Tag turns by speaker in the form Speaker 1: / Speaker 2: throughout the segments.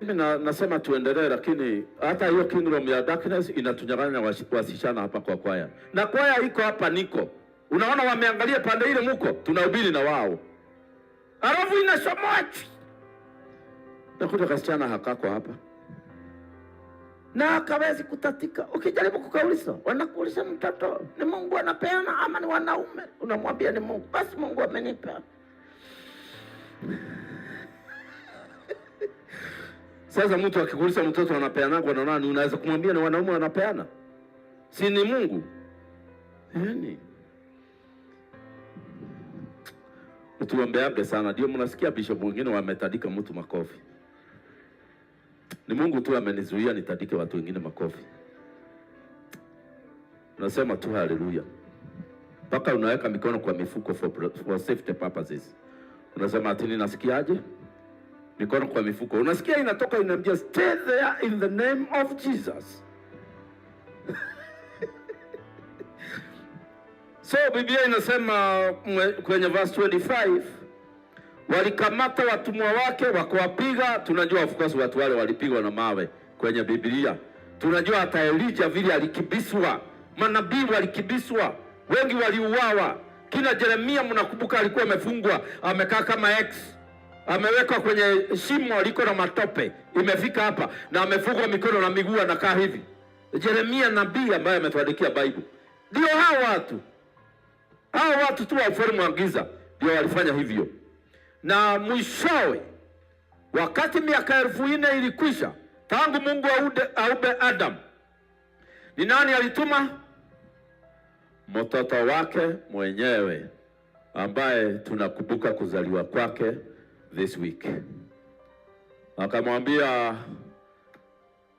Speaker 1: Nasema tuendelee, lakini hata hiyo kingdom ya darkness inatunyang'anya wasichana hapa kwa kwaya. Na kwaya iko hapa niko. Unaona wameangalia pande ile muko, tunahubiri na wao. Alafu inasomochi. Nakuta kasichana hakako hapa. Na akawezi kutatika. Ukijaribu kukauliza, wanakuuliza mtoto, ni Mungu anapeana ama ni wanaume? Unamwambia ni Mungu. Basi Mungu amenipa. Sasa mtu akikuuliza mtoto anapeana kwa nani, unaweza kumwambia ni wanaume wanapeana? Si ni Mungu? Yaani tuombeabe sana. Ndio mnasikia bishop wengine wametadika mtu makofi. Ni Mungu tu amenizuia nitadike watu wengine makofi. Nasema tu haleluya. Paka unaweka mikono kwa mifuko for safety purposes. Unasema ati nasikiaje? Mikono kwa mifuko. Unasikia inatoka inambia stay there in the name of Jesus. So Biblia inasema kwenye verse 25, walikamata watumwa wake wakawapiga. Tunajua of course watu wale walipigwa na mawe kwenye Biblia. Tunajua hata Elijah vile alikibiswa, manabii walikibiswa, wengi waliuawa. Kina Yeremia mnakumbuka alikuwa amefungwa, amekaa kama X. Amewekwa kwenye shimo liko na matope, imefika hapa na amefungwa mikono na miguu anakaa hivi. Yeremia nabii ambaye ametuandikia Bible. Ndio hao watu tu wa ufalme wa giza ndio walifanya hivyo. Na mwishowe wakati miaka 1400 ilikwisha tangu Mungu aumbe Adam, ni nani alituma? Mtoto wake mwenyewe ambaye tunakumbuka kuzaliwa kwake this week. Akamwambia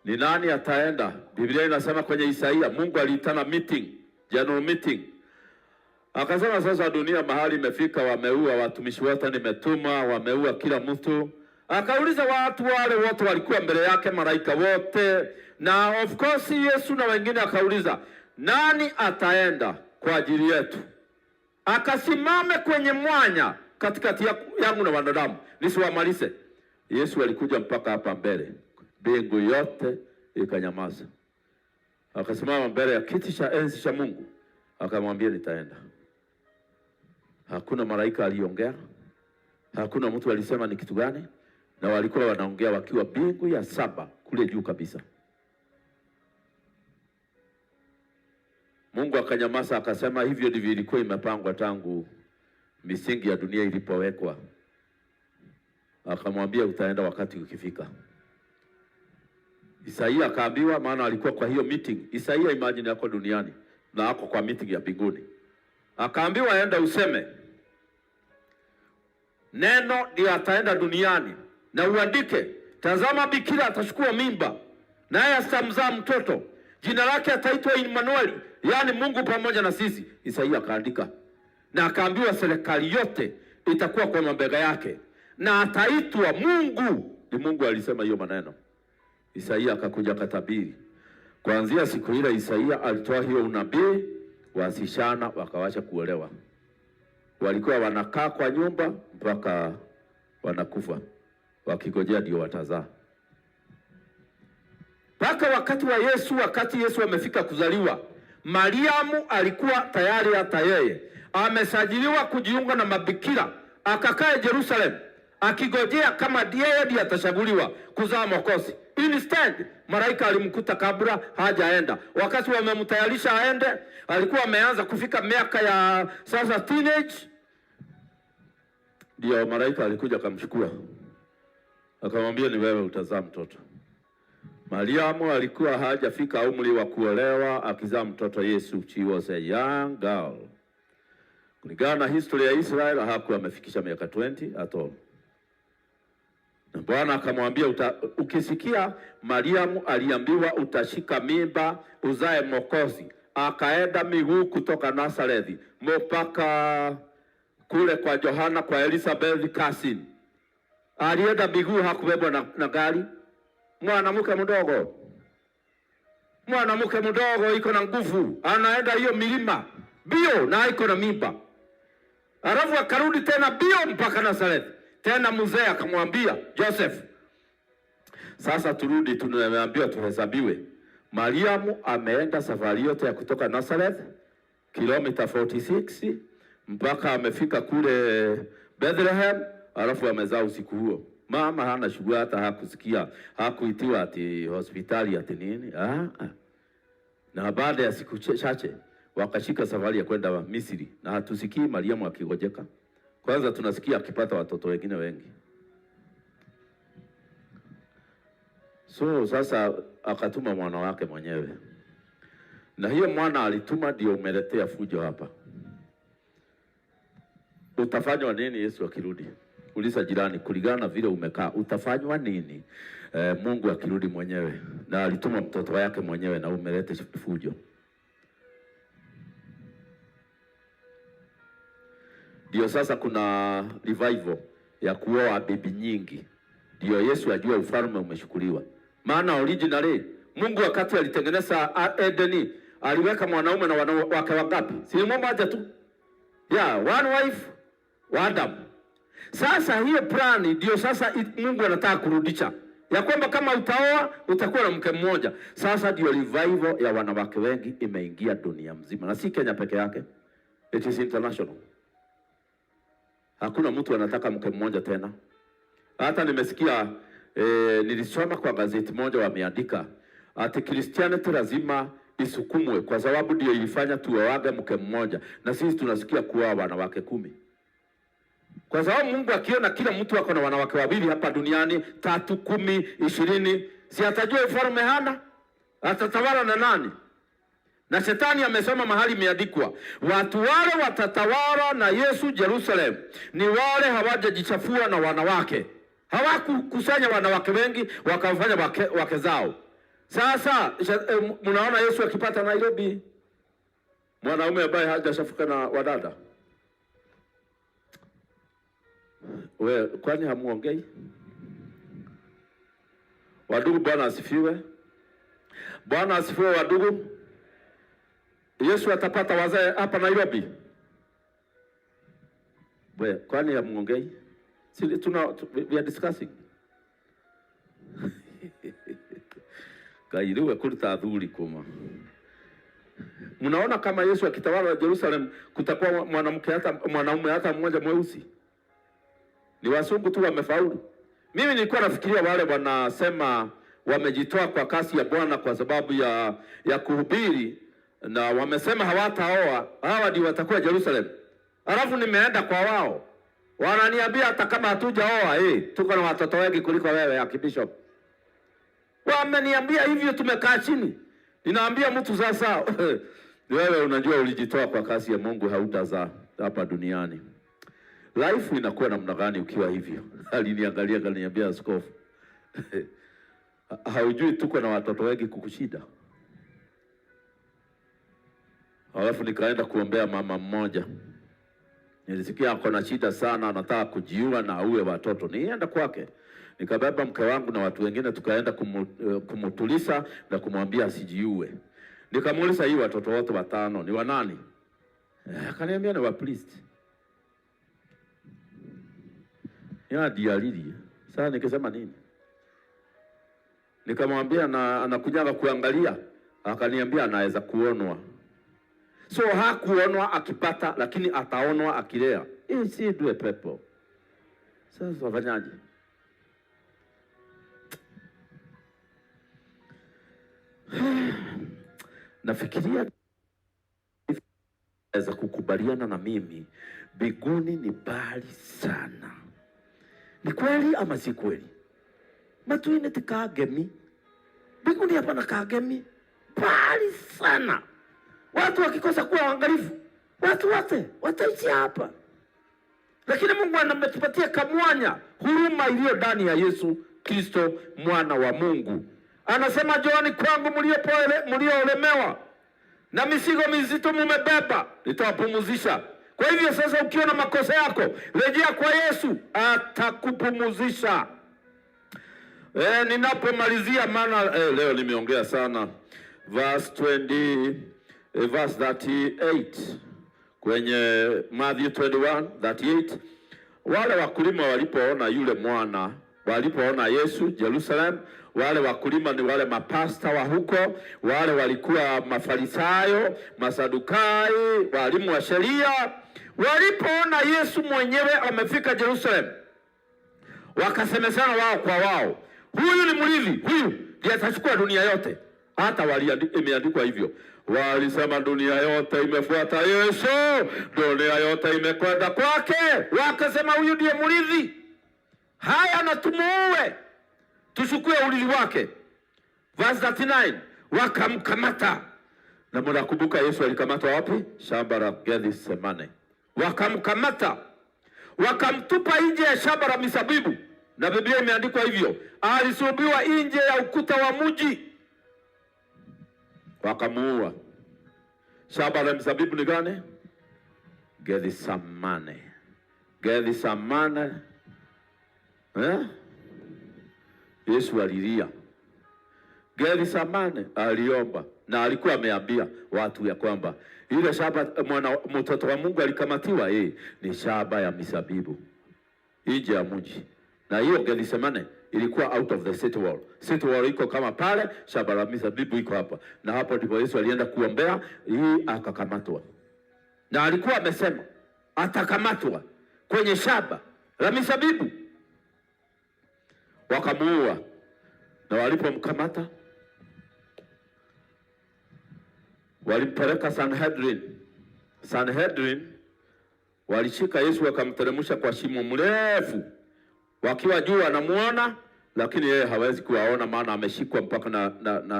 Speaker 1: ni nani ataenda? Biblia inasema kwenye Isaia Mungu aliitana meeting, general meeting. Akasema sasa dunia mahali imefika, wameua watumishi wote nimetuma, wameua kila mtu. Akauliza watu wale wote walikuwa mbele yake, malaika wote, na of course Yesu na wengine. Akauliza nani ataenda kwa ajili yetu? Akasimame kwenye mwanya katikati yangu na wanadamu nisiwamalize. Yesu alikuja mpaka hapa mbele, mbingu yote ikanyamaza. Akasimama mbele ya kiti cha enzi cha Mungu, akamwambia nitaenda. Hakuna malaika aliongea, hakuna mtu alisema ni kitu gani, na walikuwa wanaongea wakiwa mbingu ya 7 kule juu kabisa. Mungu akanyamaza, akasema hivyo ndivyo ilikuwa imepangwa tangu misingi ya dunia ilipowekwa. Akamwambia utaenda wakati ukifika. Isaia akaambiwa, maana alikuwa kwa hiyo meeting. Isaia imagine yako duniani na ako kwa meeting ya mbinguni. Akaambiwa aenda useme neno ndio ataenda duniani, na uandike, tazama bikira atachukua mimba naye atamzaa mtoto, jina lake ataitwa Immanueli, yani Mungu pamoja na sisi. Isaia akaandika, na akaambiwa serikali yote itakuwa kwa mabega yake na ataitwa Mungu. Ni Mungu alisema hiyo maneno. Isaia akakuja katabiri. Kuanzia siku ile Isaia alitoa hiyo unabii, wasichana wakawacha kuolewa. Walikuwa wanakaa kwa nyumba mpaka wanakufa, wakigojea ndio watazaa. Mpaka wakati wa Yesu, wakati Yesu amefika kuzaliwa, Mariamu alikuwa tayari hata yeye amesajiliwa kujiunga na mabikira, akakaa Jerusalem akigojea kama yeye ndiye atachaguliwa kuzaa Mwokozi. Instead malaika alimkuta kabla hajaenda. Wakati wamemtayarisha aende, alikuwa ameanza kufika miaka ya sasa teenage, ndio malaika alikuja akamchukua, akamwambia ni wewe utazaa mtoto. Mariamu alikuwa hajafika umri wa kuolewa akizaa mtoto Yesu. She was a young girl. Kulingana na historia ya Israel hakuwa amefikisha miaka 20 at all. Na Bwana akamwambia ukisikia Mariamu aliambiwa utashika mimba uzae Mwokozi, akaenda miguu kutoka Nazareth mpaka kule kwa Yohana kwa Elizabeth cousin. Alienda miguu, hakubebwa na gari. Mwanamke mdogo iko na nguvu, anaenda hiyo milima bio na iko na mimba. Alafu akarudi tena bio mpaka Nazareth. Tena mzee akamwambia Joseph, Sasa turudi, tunaambiwa tuhesabiwe. Mariamu ameenda safari yote ya kutoka Nazareth kilomita 46 mpaka amefika kule Bethlehem, alafu amezaa usiku huo. Mama hana shughuli, hata hakusikia, hakuitiwa ati hospitali ati nini. Na baada ya siku chache wakashika safari ya kwenda Misri, na hatusikii Mariamu akigojeka. Kwanza tunasikia akipata watoto wengine wengi. So sasa akatuma mwana wake mwenyewe, na hiyo mwana alituma ndio umeletea fujo hapa. Utafanywa nini Yesu akirudi? Uliza jirani, kulingana vile umekaa utafanywa nini Mungu akirudi mwenyewe? Na alituma mtoto wake mwenyewe na umelete fujo. Ndio sasa kuna revival ya kuoa bibi nyingi. Ndio Yesu ajua ufalme umeshukuliwa. Maana originally Mungu wakati alitengeneza Edeni aliweka mwanaume na wanawake wangapi? Si mmoja tu. One wife, one Adam. Sasa hiyo plan ndio sasa Mungu anataka kurudisha. Ya kwamba kama utaoa utakuwa na mke mmoja. Sasa ndio revival ya wanawake wengi imeingia dunia mzima. Na si Kenya peke yake. It is international. Hakuna mtu anataka mke mmoja tena. Hata nimesikia nilisoma kwa gazeti moja wameandika ati Christianity lazima isukumwe kwa sababu ndio ilifanya tuoage mke mmoja, na sisi tunasikia kuoa wanawake 10. Kwa sababu Mungu akiona kila mtu ako na wanawake wawili hapa duniani, 3, 10, 20, si atajua ufalme hana? Atatawala na nani? Na Shetani amesema mahali imeandikwa, watu wale watatawala na Yesu Jerusalem ni wale hawajajichafua na wanawake. Hawakukusanya wanawake wengi wakafanya wake zao. Sasa mnaona Yesu akipata Nairobi mwanaume ambaye hajashafuka na wadada. Kwani hamuongei? Wadugu, Bwana asifiwe. Bwana asifiwe wadugu. Yesu atapata wazee hapa Nairobi. Kwani hamuongei? We are discussing. Kairiwe kulita adhuri kuma. Mnaona kama Yesu akitawala Jerusalem kutakuwa mwanaume hata mmoja mweusi? Ni wasungu tu wamefaulu. Mimi nilikuwa nafikiria wale wanasema wamejitoa kwa kasi ya Bwana kwa sababu ya kuhubiri, na wamesema hawataoa, hawa ndio watakuwa Jerusalem. Alafu nimeenda kwa wao, wananiambia hata kama hatujaoa tuko na watoto wengi kuliko wewe Archbishop. Wameniambia hivyo, tumekaa chini. Ninaambia mtu sasa wewe unajua ulijitoa kwa kasi ya Mungu, hautazaa hapa duniani. Life inakuwa namna gani ukiwa hivyo? Aliniangalia akaniambia, askofu haujui tuko na watoto wengi kukushida? Alafu nikaenda kuombea mama mmoja. Nilisikia ako na shida sana, anataka kujiua na auwe watoto. Nienda kwake. Nikabeba mke wangu na watu wengine tukaenda kumutulisa na kumwambia asijiue. Nikamuuliza, hii watoto wote 5 ni wa nani? Akaniambia ni wa priest. Dialili. Sasa nikisema nini? Nikamwambia anakujaga kuangalia. Akaniambia anaweza kuonwa. So hakuonwa akipata, lakini ataonwa akilea. Si due pepo. Sasa wafanyaje? Nafikiria naweza kukubaliana na mimi, mbinguni ni mbali sana. Ni kweli ama si kweli? Matuine tikagemi. Mbinguni hapa na kagemi. Mbali sana. Watu wakikosa kuwa waangalifu, watu wote wataishi hapa. Lakini Mungu anametupatia kamwanya, huruma iliyo ndani ya Yesu Kristo mwana wa Mungu. Anasema, Njooni kwangu mliolemewa na mizigo mizito mmebeba, nitawapumzisha. Kwa hivyo sasa ukiona makosa yako, rejea kwa Yesu, atakupumzisha. Ninapomalizia maana leo nimeongea sana. Verse 38 kwenye Matthew 21:38, wale wakulima walipoona yule mwana walipoona Yesu Jerusalem. Wale wakulima ni wale mapasta wa huko, wale walikuwa Mafarisayo, Masadukai, walimu wa sheria. Walipoona Yesu mwenyewe amefika Jerusalem, wakasemezana wao kwa wao, huyu ni mrithi, huyu ndiye atachukua dunia yote. Hata imeandikwa hivyo, walisema dunia yote imefuata Yesu, dunia yote imekwenda kwake. Wakasema huyu ndiye mrithi, haya na tumuue, tuchukue urithi wake. Verse 39, wakamkamata. Na mnakumbuka Yesu alikamatwa wapi? Shamba la Gethsemane. Wakamkamata, wakamtupa nje ya shamba la mizabibu, na Biblia imeandikwa hivyo, alisulubiwa nje ya ukuta wa mji, wakamuua. Shamba la mizabibu ni gani? Gethsemane. Gethsemane. Yesu alilia. Gethsemane aliomba, na alikuwa ameambia watu ya kwamba ile shamba mtoto wa Mungu alikamatiwa, ni shamba ya mizabibu nje ya mji. Na hiyo Gethsemane ilikuwa out of the city wall. City wall iko kama pale, shamba la mizabibu iko hapa. Na hapo ndipo Yesu alienda kuombea, akakamatwa. Na alikuwa amesema atakamatwa kwenye shamba la mizabibu. Wakamuua. Na walipomkamata, walimpeleka Sanhedrin. Sanhedrin walishika Yesu wakamteremsha kwa shimo mrefu, wakiwa juu wanamuona, lakini yeye hawezi kuwaona, maana ameshikwa mpaka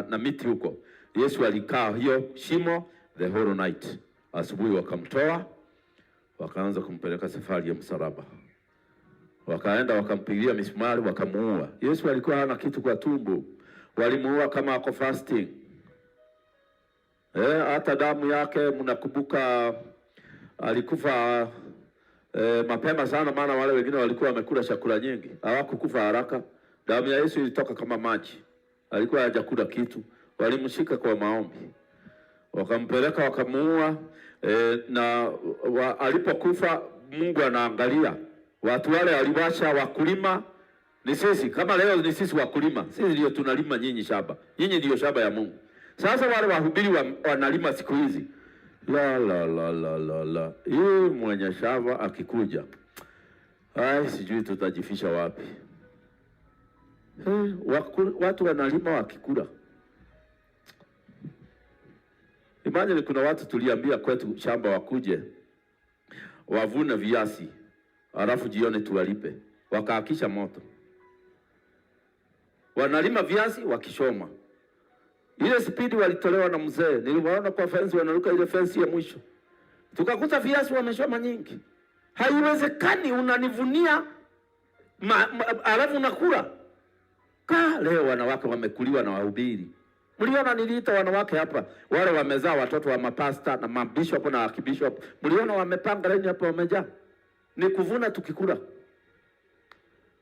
Speaker 1: na miti huko. Yesu alikaa hiyo shimo the whole night. Asubuhi wakamtoa, wakaanza kumpeleka safari ya msalaba. Wakaenda wakampigia misumari, wakamuua. Yesu alikuwa hana kitu kwa tumbo, walimuua kama ako fasting. Hata damu yake mnakumbuka, alikufa mapema sana, maana wale wengine walikuwa wamekula chakula nyingi, hawakukufa haraka. Damu ya Yesu ilitoka kama maji, alikuwa hajakula kitu. Walimshika kwa maombi, wakampeleka wakamuua. Alipokufa, Mungu anaangalia. Watu wale waliwacha wakulima, ni sisi kama leo, ni sisi wakulima, sisi ndio tunalima nyinyi shamba, nyinyi ndio shamba ya Mungu. Sasa wale wahubiri wanalima siku hizi, la hii mwenye shamba akikuja, sijui tutajifisha wapi. Watu wanalima wakikula. Imagine kuna watu tuliambia kwetu shamba wakuje wavune viazi, alafu jione tuwalipe, wakaakisha moto. Wanalima viazi wakishoma. Ile spidi walitolewa na mzee. Niliwaona kwa fence wanaruka ile fence ya mwisho. Tukakuta viazi wameshoma nyingi. Haiwezekani unanivunia alafu unakula. Leo wanawake wamekuliwa na wahubiri. Mliona niliita wanawake hapa, wale wamezaa watoto wa mapasta na mabishop na akibishop. Mliona wamepanga laini hapa wamejaa. Ni kuvuna tukikula.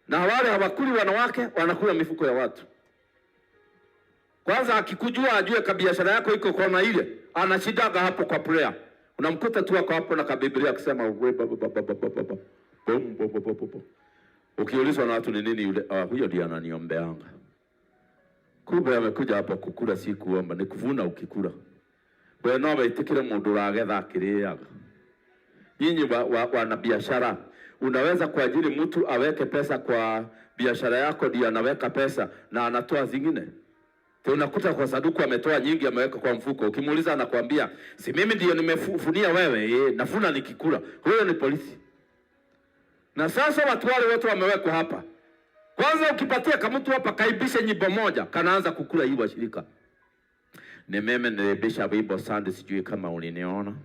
Speaker 1: Na wale hawakuli wanawake, wanakula mifuko ya watu. Kwanza akikujua ajue kabiashara yako iko kona ile, anashidaga hapo kwa prayer. Unamkuta tu wako hapo na kabiblia akisema ukiulizwa na watu ni nini yule, huyo ndiye ananiombeanga. Kumbe amekuja hapa kukula, si kuomba, ni kuvuna ukikula. Wewe no waitikire mundu ragetha akiriaga. Nyinyi wana biashara, unaweza kuajiri mtu aweke pesa kwa biashara yako, ndiye anaweka pesa na anatoa zingine. Unakuta kwa saduku ametoa nyingi ameweka kwa mfuko. Ukimuuliza anakuambia, si mimi ndiyo nimefunia wewe, nafuna nikikula. Huyo ni polisi. Na sasa watu wale wote wamewekwa hapa. Kwanza ukipatia kama mtu hapa kaibisha nyimbo moja, kanaanza kukula hii washirika. Ni mimi nilibisha wimbo Sunday, sijui kama uliniona.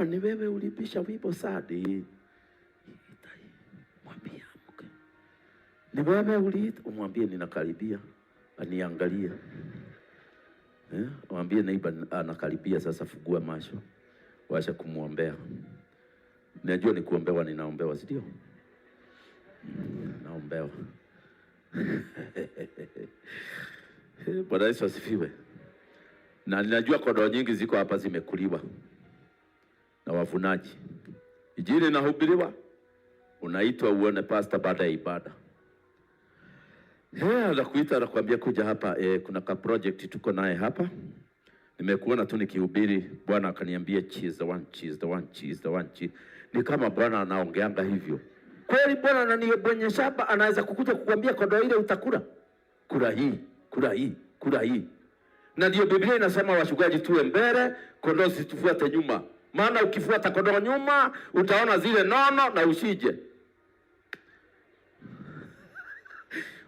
Speaker 1: Ni wewe ulibisha wimbo Sunday. Mwambie amke. Ni wewe uliita, umwambie ninakaribia. Aniangalia. Mwambie neighbor anakaribia sasa, fungua macho. Wacha kumuombea. Najua ni kuombewa, ninaombewa, si ndio? Naombewa. Bwana Yesu asifiwe. Na ninajua kondoo nyingi ziko hapa zimekuliwa na wavunaji. Injili inahubiriwa, unaitwa uone pastor baada ya ibada. Anakuita anakuambia kuja hapa, kuna ka project tuko naye hapa. Nimekuona tu nikihubiri, Bwana akaniambia cheese the one, cheese the one, cheese the one, cheese. Ni kama Bwana anaongeanga hivyo. Kweli Bwana ananibonyesha hapa, anaweza kukuja kukuambia kondoo ile utakula. Kula hii, kula hii, kula hii. Na ndio Biblia inasema wachungaji tuwe mbele, kondoo situfuate nyuma. Maana ukifuata kondoo nyuma, utaona zile nono na usije.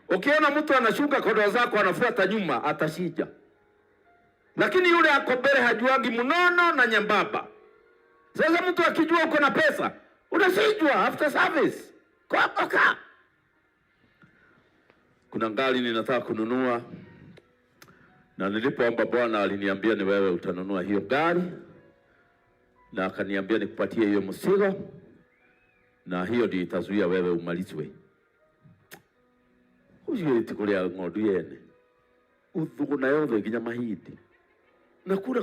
Speaker 1: Ukiona mtu anashuka kondoo zako anafuata nyuma, atashija. Lakini yule ako mbele hajuagi mnono na nyembamba. Sasa mtu akijua uko na pesa, unasijwa after service. Kwa kuna gari ninataka kununua. Na nilipoomba Bwana aliniambia ni wewe utanunua hiyo gari. Na akaniambia nikupatie hiyo mzigo. Na hiyo ndio itazuia wewe umalizwe. Usiwe tikulia ng'ondu yene. Uthugu na yothe nginya mahindi. Nakula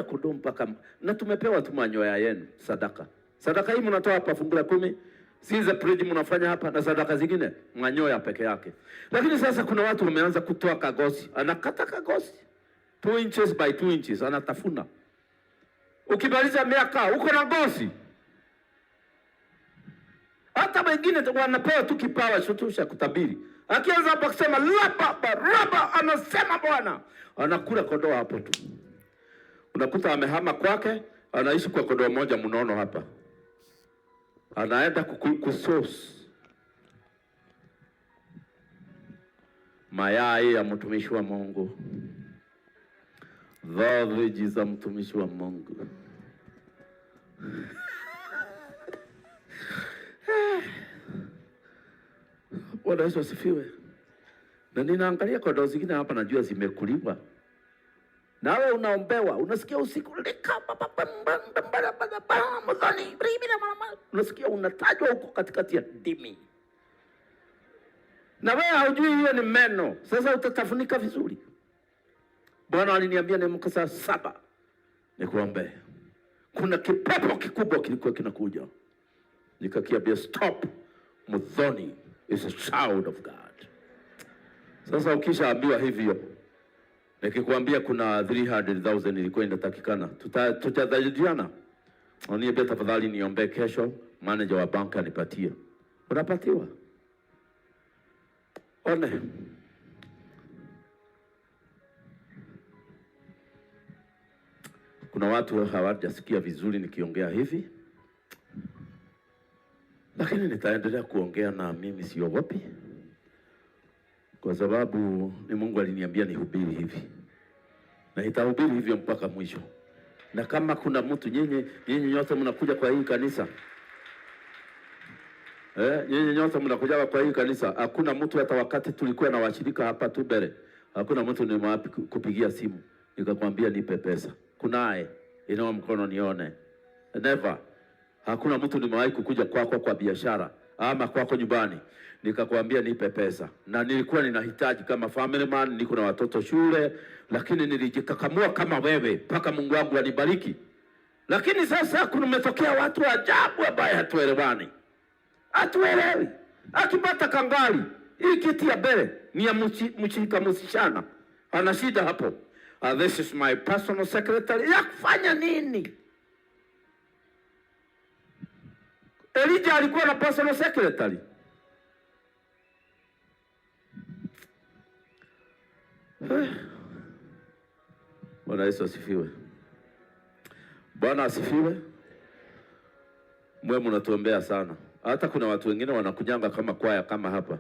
Speaker 1: kodoo mpaka na tumepewa tu manyoya yenu sadaka. Sadaka hii mnatoa hapa fungu la 10. Si za pledge mnafanya hapa na sadaka zingine manyoya peke yake. Lakini sasa kuna watu wameanza kutoa kagosi. Anakata kagosi 2 inches by 2 inches anatafuna. Ukimaliza miaka uko na gosi. Hata wengine wanapewa tu kipawa shotusha kutabiri. Akianza hapo kusema raba anasema Bwana, anakula kondoo hapo tu. Unakuta amehama kwake, anaishi kwa kondoo moja mnono hapa. Anaenda kusource mayai ya mtumishi wa Mungu. Dhaweji za mtumishi wa Mungu. Bwana Yesu asifiwe. Na ninaangalia kondoo zingine hapa najua zimekuliwa. Nawe unaombewa, unasikia usiku lika unasikia unatajwa huko katikati ya dimi. Na wewe haujui hiyo ni meno. Sasa utatafunika vizuri. Bwana aliniambia niamke saa 7 nikuombe. Kuna kipepo kikubwa kilikuwa kinakuja. Nikakiambia stop. Muthoni is a child of God. Sasa ukishaambiwa hivyo, nikikwambia kuna 300,000 ilikuwa inatakikana, tutadhaliana. Uniambia tafadhali niombe kesho, manager wa banka anipatie. Unapatiwa. One. Kuna watu hawajasikia vizuri nikiongea hivi. Lakini nitaendelea kuongea na mimi siogopi. Kwa sababu ni Mungu aliniambia nihubiri hivi. Na nitahubiri hivyo mpaka mwisho. Na kama kuna mtu nyinyi nyote mnakuja kwa hii kanisa. Nyinyi nyote mnakuja kwa hii kanisa. Hakuna mtu hata wakati tulikuwa na washirika hapa tu mbele. Hakuna mtu nimewapi kupigia simu. Nikakwambia nipe pesa. Kunaye. Inua mkono nione. Never. Hakuna mtu nimewahi kukuja kwako kwa biashara ama kwako nyumbani nikakwambia nipe pesa. Na nilikuwa ninahitaji kama family man, niko na watoto shule, lakini nilijikakamua kama wewe mpaka Mungu wangu anibariki. Lakini sasa kumetokea watu wa ajabu ambao hatuelewani. Hatuelewi. Akipata kangali, hii kiti ya mbele ni ya mshirika msishana. Ana shida hapo. This is my personal secretary. Ya kufanya nini? Elijah alikuwa na personal secretary. Bwana Yesu asifiwe. Bwana asifiwe. Mwe mnatuombea sana. Hata kuna watu wengine wanakujanga kama kwaya kama hapa.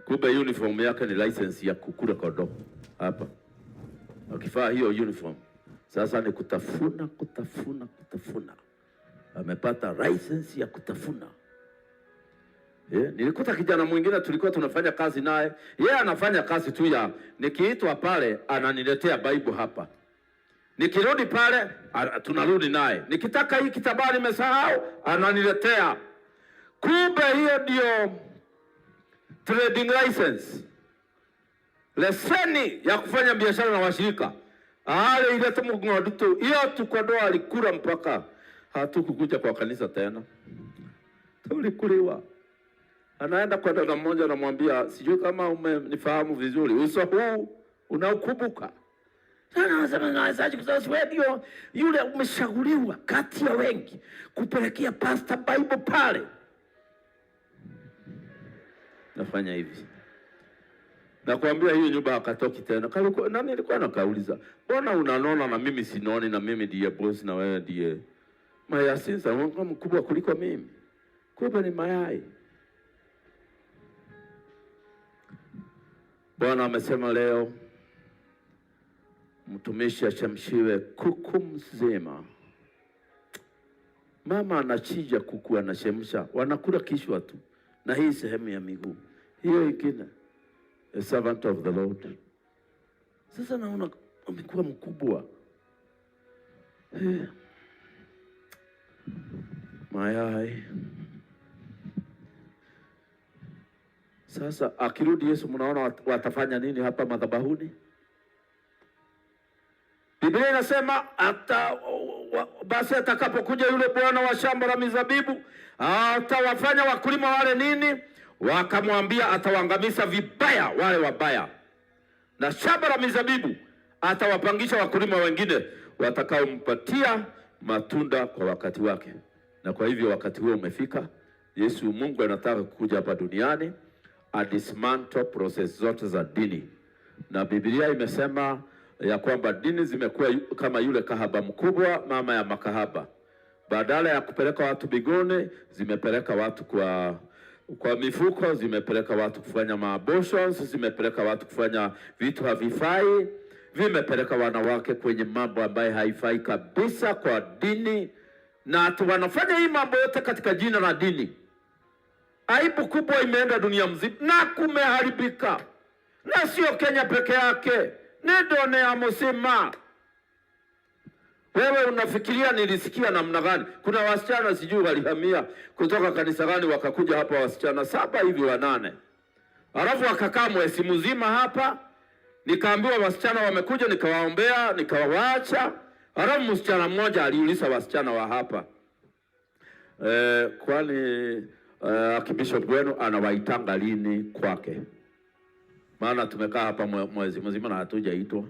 Speaker 1: Kumbe uniform yake ni license ya kukula kondoo hapa. Ukifaa hiyo uniform, sasa ni kutafuna. Amepata license ya kutafuna. Nilikuta kijana mwingine tulikuwa tunafanya kazi naye. Yeye anafanya kazi tu ya nikiitwa pale ananiletea Bible hapa. Nikirudi pale tunarudi naye. Nikitaka hii kitabu nimesahau ananiletea. Kumbe hiyo ndio trading license. Leseni ya kufanya biashara na washirika. Ile tumugondu tu. Hiyo tukondoo alikula mpaka hatukukuja kwa kanisa tena. tulikuliwa. Anaenda kwa dada mmoja anamwambia, sijui kama umenifahamu vizuri, uso huu unaukumbuka? Sana anasema nawezaje kusasu wewe yule umeshauriwa kati ya wengi kupelekea Pastor Bible pale. Nafanya hivi. Nakwambia hiyo nyumba akatoki tena. Nani alikuwa anakauliza, "Mbona unanona na mimi sinoni na mimi ndiye boss na wewe ndiye mayasinza wangu mkubwa kuliko mimi?" Kumbe ni mayai. Bwana amesema leo mtumishi achemshiwe kuku mzima. Mama anachija kuku anachemsha, wanakula kishwa tu na hii sehemu ya miguu. Hiyo ingine a servant of the Lord. Sasa naona amekuwa mkubwa. Mayai. Sasa akirudi Yesu, mnaona watafanya nini hapa madhabahuni? Biblia inasema basi atakapokuja yule bwana wa shamba la mizabibu, atawafanya wakulima wale nini? Wakamwambia atawaangamiza vibaya wale wabaya, na shamba la mizabibu atawapangisha wakulima wengine watakaompatia matunda kwa wakati wake. Na kwa hivyo wakati huo umefika. Yesu Mungu anataka kuja hapa duniani dismantle process zote za dini, na Biblia imesema ya kwamba dini zimekuwa kama yule kahaba mkubwa, mama ya makahaba. Badala ya kupeleka watu bigone, zimepeleka watu kwa mifuko, zimepeleka watu kufanya maabortions, zimepeleka watu kufanya vitu havifai, vimepeleka wanawake kwenye mambo ambayo haifai kabisa kwa dini, na wanafanya hii mambo yote katika jina la dini. Aibu kubwa imeenda dunia mzima na kumeharibika, na sio Kenya peke yake, ni dunia mzima. Wewe unafikiria nilisikia namna gani? Kuna wasichana sijui walihamia kutoka kanisa gani wakakuja hapa, wasichana 7 hivi 8. Alafu wakakaa mwezi mzima hapa. Nikaambiwa wasichana wamekuja, nikawaombea, nikawaacha. Alafu msichana mmoja aliuliza wasichana wa hapa, kwani Archbishop wenu anawaitanga lini kwake? Maana tumekaa hapa mwezi mzima na hatujaitwa.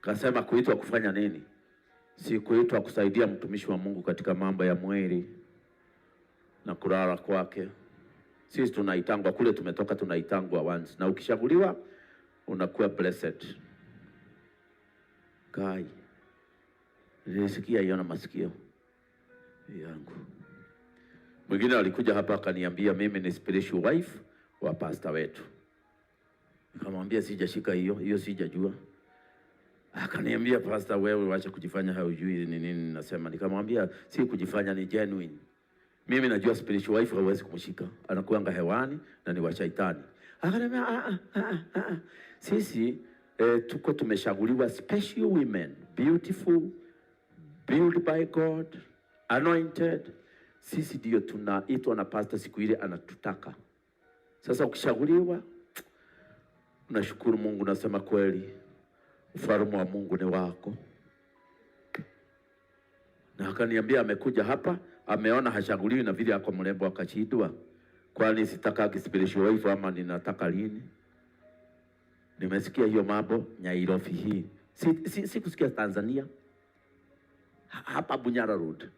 Speaker 1: Kasema kuitwa kufanya nini? Si kuitwa kusaidia mtumishi wa Mungu katika mambo ya mwili na kulala kwake. Sisi tunaitangwa kule, tumetoka tunaitangwa once, na ukishaguliwa unakuwa blessed. Kai, nilisikia hiyo na masikio yangu. Mwingine alikuja hapa akaniambia mimi ni spiritual wife wa pastor wetu. Nikamwambia sijashika hiyo sijajua. Akaniambia pastor, wewe wacha kujifanya haujui ni nini nasema. Nikamwambia si kujifanya, ni genuine. Mimi najua spiritual wife hawezi kumshika, anakuanga hewani na ni wa shaitani. Akaniambia sisi tuko tumeshaguliwa special women, beautiful, built by God, anointed. Sisi ndio tunaitwa na pastor siku ile anatutaka. Sasa ukishaguliwa unashukuru Mungu, nasema kweli ufalme wa Mungu ni wako. Na akaniambia amekuja hapa, ameona hashaguliwi na vile yako mrembo akachidwa. Kwani sitaka spiritual wife ama ninataka lini? Nimesikia hiyo mambo Nyairobi hii. Si kusikia Tanzania. Hapa Bunyara Road.